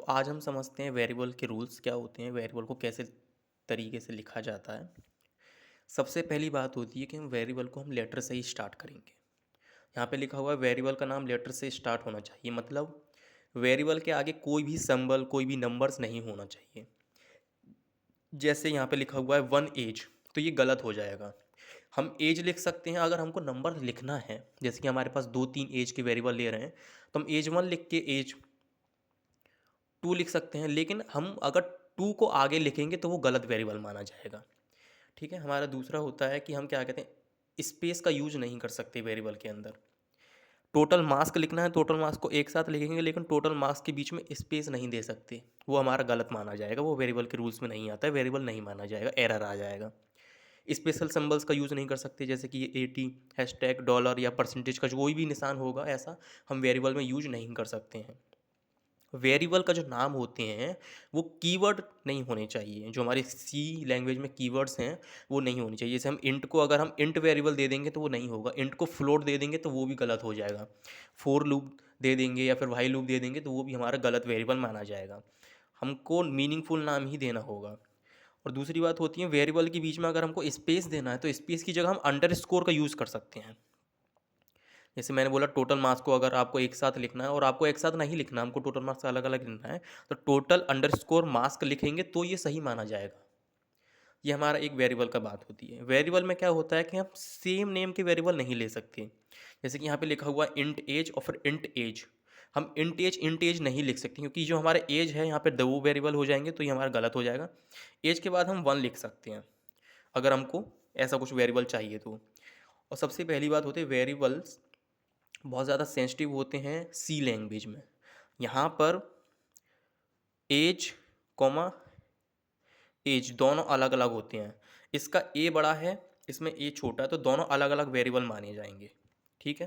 आज हम समझते हैं वेरिएबल के रूल्स क्या होते हैं, वेरिएबल को कैसे तरीके से लिखा जाता है। सबसे पहली बात होती है कि हम वेरिएबल को हम लेटर से ही स्टार्ट करेंगे। यहाँ पे लिखा हुआ है वेरिएबल का नाम लेटर से स्टार्ट होना चाहिए, मतलब वेरिएबल के आगे कोई भी सिंबल कोई भी नंबर्स नहीं होना चाहिए। जैसे यहाँ पे लिखा हुआ है 1 एज, तो ये गलत हो जाएगा। हम एज लिख सकते हैं अगर हमको नंबर लिखना है, जैसे कि हमारे पास 2-3 एज के वेरिएबल ले रहे हैं तो हम एज 1 लिख के एज 2 लिख सकते हैं, लेकिन हम अगर 2 को आगे लिखेंगे तो वो गलत वेरिएबल माना जाएगा। ठीक है। हमारा दूसरा होता है कि हम क्या कहते हैं, स्पेस का यूज नहीं कर सकते वेरिएबल के अंदर। टोटल मार्क्स लिखना है, टोटल मार्क्स को एक साथ लिखेंगे, लेकिन टोटल मार्क्स के बीच में स्पेस नहीं दे सकते, वो हमारा गलत माना जाएगा, वो वेरिएबल के रूल्स में नहीं आता है, वेरिएबल नहीं माना जाएगा, एरर आ जाएगा। स्पेशल सिंबल्स का यूज़ नहीं कर सकते, जैसे कि ये 80 हैशटैग डॉलर या परसेंटेज का जो कोई भी निशान होगा, ऐसा हम वेरिएबल में यूज नहीं कर सकते हैं। वेरिएबल का जो नाम होते हैं वो कीवर्ड नहीं होने चाहिए, जो हमारे सी लैंग्वेज में कीवर्ड्स हैं वो नहीं होनी चाहिए। जैसे हम इंट को अगर हम इंट वेरिएबल दे देंगे तो वो नहीं होगा, इंट को फ्लोट दे देंगे तो वो भी गलत हो जाएगा, फोर लूप दे देंगे या फिर वाई लूप दे देंगे तो वो भी हमारा गलत वेरिएबल माना जाएगा। हमको मीनिंगफुल नाम ही देना होगा। और दूसरी बात होती है, वेरिएबल के बीच में अगर हमको स्पेस देना है तो स्पेस की जगह हम अंडरस्कोर का यूज़ कर सकते हैं। जैसे मैंने बोला टोटल मार्क्स को अगर आपको एक साथ लिखना है, और आपको एक साथ नहीं लिखना, हमको टोटल मार्क्स अलग अलग लिखना है, तो टोटल अंडरस्कोर मार्क्स लिखेंगे तो ये सही माना जाएगा। ये हमारा एक वेरिएबल का बात होती है। वेरिएबल में क्या होता है कि हम सेम नेम के वेरिएबल नहीं ले सकते। जैसे कि यहाँ पे लिखा हुआ इंट एज और फिर इंट एज, हम इंट एज नहीं लिख सकते, क्योंकि जो हमारा एज है यहाँ पे दो वेरिएबल हो जाएंगे तो ये हमारा गलत हो जाएगा। एज के बाद हम 1 लिख सकते हैं अगर हमको ऐसा कुछ वेरिएबल चाहिए तो। और सबसे पहली बात होती है, वेरिएबल्स बहुत ज़्यादा सेंसिटिव होते हैं सी लैंग्वेज में। यहाँ पर एज कॉमा एज दोनों अलग अलग होते हैं। इसका ए बड़ा है, इसमें ए छोटा है, तो दोनों अलग अलग वेरिएबल माने जाएंगे। ठीक है।